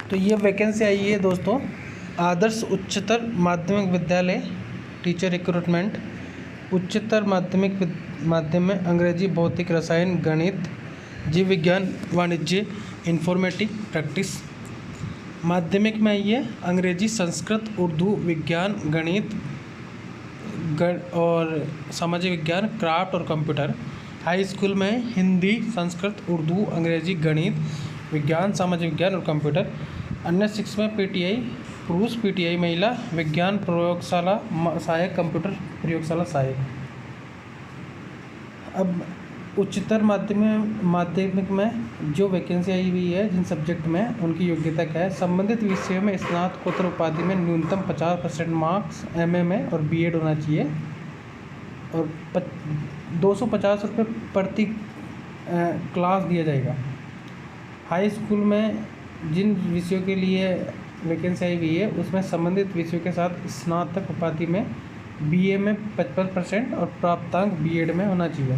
तो ये वैकेंसी आई है दोस्तों, आदर्श उच्चतर माध्यमिक विद्यालय टीचर रिक्रूटमेंट। उच्चतर माध्यम में अंग्रेजी, भौतिक, रसायन, गणित, जीव विज्ञान, वाणिज्य, इन्फॉर्मेटिक, प्रैक्टिस। माध्यमिक में ये अंग्रेजी, संस्कृत, उर्दू, विज्ञान, गणित और सामाजिक विज्ञान, क्राफ्ट और कंप्यूटर। हाई स्कूल में हिंदी, संस्कृत, उर्दू, अंग्रेजी, गणित, विज्ञान, सामाजिक विज्ञान और कंप्यूटर। अन्य शिक्षा में पीटीआई पुरुष, पीटीआई महिला, विज्ञान प्रयोगशाला सहायक, कंप्यूटर प्रयोगशाला सहायक। अब उच्चतर माध्यमिक में जो वैकेंसी आई हुई है जिन सब्जेक्ट में, उनकी योग्यता क्या है। संबंधित विषयों में स्नातकोत्तर उपाधि में न्यूनतम 50% मार्क्स एमए में और बीएड होना चाहिए, और 250 रुपये प्रति क्लास दिया जाएगा। हाई स्कूल में जिन विषयों के लिए वैकेंसी आई हुई है उसमें संबंधित विषयों के साथ स्नातक उपाधि में बीए में 55% और प्राप्तांक बीएड में होना चाहिए,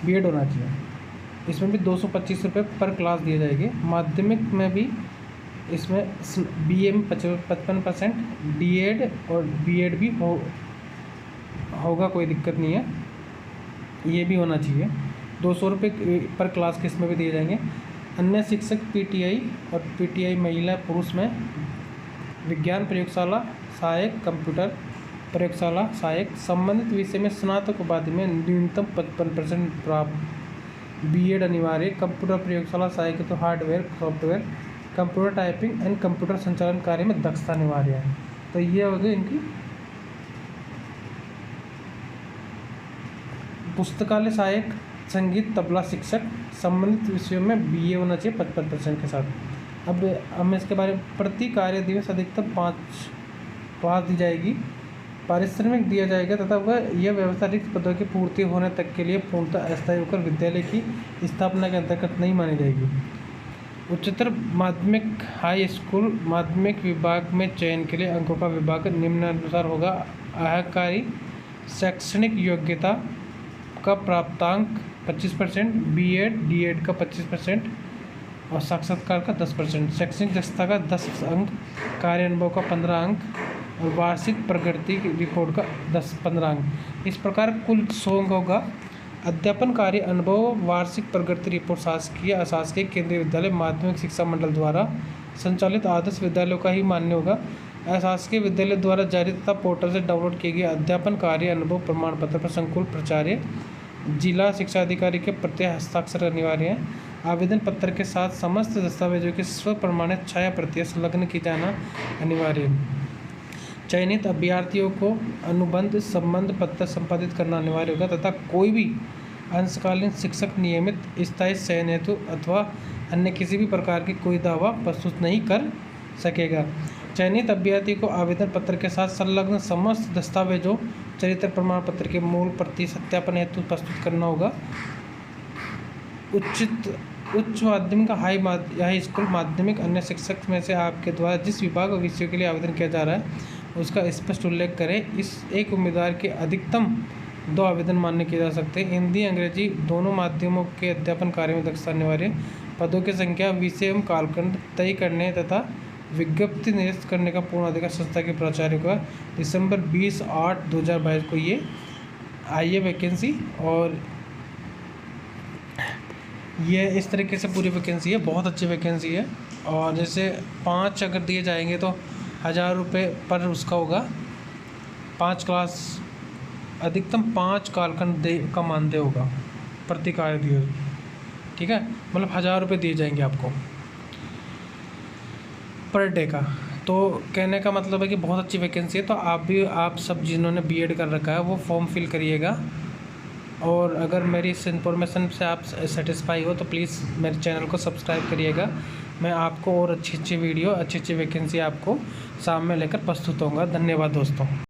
बीएड होना चाहिए। इसमें भी 225 रुपये पर क्लास दिए जाएंगे। माध्यमिक में भी इसमें बीए में 55%, डीएड और बीएड भी होगा, कोई दिक्कत नहीं है, ये भी होना चाहिए। 200 रुपये पर क्लास के इसमें भी दिए जाएंगे। अन्य शिक्षक पीटीआई और पीटीआई महिला पुरुष में विज्ञान प्रयोगशाला सहायक, कंप्यूटर प्रयोगशाला सहायक। संबंधित विषय में स्नातक उपाधि में न्यूनतम 55% प्राप्त, बीएड अनिवार्य। कंप्यूटर प्रयोगशाला सहायक तो hardware, software, computer typing and computer संचालन कार्य में दक्षता अनिवार्य है। तो ये हो गई इनकी। पुस्तकालय सहायक, संगीत, तबला शिक्षक। संबंधित विषयों में बीए होना चाहिए 55% के साथ। अब हम इसके बारे में, प्रति कार्य दिवस अधिकतम 5 क्लास दी जाएगी। पारिश्रमिक दिया जाएगा तथा वह यह व्यवस्था रिक्त पदों की पूर्ति होने तक के लिए पूर्णतः अस्थायी होकर विद्यालय की स्थापना के अंतर्गत नहीं मानी जाएगी। उच्चतर माध्यमिक हाई स्कूल माध्यमिक विभाग में चयन के लिए अंकों का विभाग निम्नानुसार होगा। आहाकारी शैक्षणिक योग्यता का प्राप्तांक 25%, बीएड डीएड का 25% और साक्षात्कार का 10%, शैक्षणिक दक्षता का 10 अंक, कार्य अनुभव का 15 अंक और वार्षिक प्रगति रिपोर्ट का 15 अंक। इस प्रकार कुल 100 अंक होगा। अध्यापन कार्य अनुभव, वार्षिक प्रगति रिपोर्ट शासकीय, अशासकीय, केंद्रीय विद्यालय, माध्यमिक शिक्षा मंडल द्वारा संचालित आदर्श विद्यालयों का ही मान्य होगा। अशासकीय विद्यालय द्वारा जारी तथा पोर्टल से डाउनलोड किए गए अध्यापन कार्य अनुभव प्रमाण पत्र पर संकुल प्राचार्य, जिला शिक्षा अधिकारी के प्रत्यय हस्ताक्षर अनिवार्य है। आवेदन पत्र के साथ समस्त दस्तावेजों की स्व प्रमाणित छाया प्रतियां संलग्न की जाना अनिवार्य है। चयनित अभ्यर्थियों को अनुबंध संबंध पत्र संपादित करना अनिवार्य होगा तथा कोई भी अंशकालीन शिक्षक नियमित स्थायी चयन हेतु अथवा अन्य किसी भी प्रकार की कोई दावा प्रस्तुत नहीं कर सकेगा। चयनित अभ्यर्थी को आवेदन पत्र के साथ संलग्न समस्त दस्तावेजों, चरित्र प्रमाण पत्र के मूल प्रति सत्यापन हेतु प्रस्तुत करना होगा। उच्च माध्यमिक हाई स्कूल माध्यमिक अन्य शिक्षक में से आपके द्वारा जिस विभाग और विषयों के लिए आवेदन किया जा रहा है उसका स्पष्ट उल्लेख करें। इस एक उम्मीदवार के अधिकतम 2 आवेदन मान्य किए जा सकते हैं। हिंदी अंग्रेजी दोनों माध्यमों के अध्यापन कार्य में दक्षता अनिवार्य। पदों की संख्या, विषय एवं कालखंड तय करने तथा विज्ञप्ति निर्दिष्ट करने का पूर्ण अधिकार संस्था के प्राचार्य का। दिसंबर 20/8/2022 को ये आई है वैकेंसी, और ये इस तरीके से पूरी वैकेंसी है। बहुत अच्छी वैकेंसी है। और जैसे 5 अगर दिए जाएंगे तो 1000 रुपये पर उसका होगा। 5 क्लास अधिकतम 5 कालखंड का मानदेय होगा प्रति कार्य दिवस, ठीक है। मतलब 1000 रुपये दिए जाएंगे आपको पर डे का। तो कहने का मतलब है कि बहुत अच्छी वैकेंसी है। तो आप सब जिन्होंने बीएड कर रखा है वो फॉर्म फिल करिएगा। और अगर मेरी इस इन्फॉर्मेशन से आप सेटिस्फाई हो तो प्लीज़ मेरे चैनल को सब्सक्राइब करिएगा। मैं आपको और अच्छी वीडियो, अच्छी वैकेंसी आपको सामने लेकर प्रस्तुत होऊंगा। धन्यवाद दोस्तों।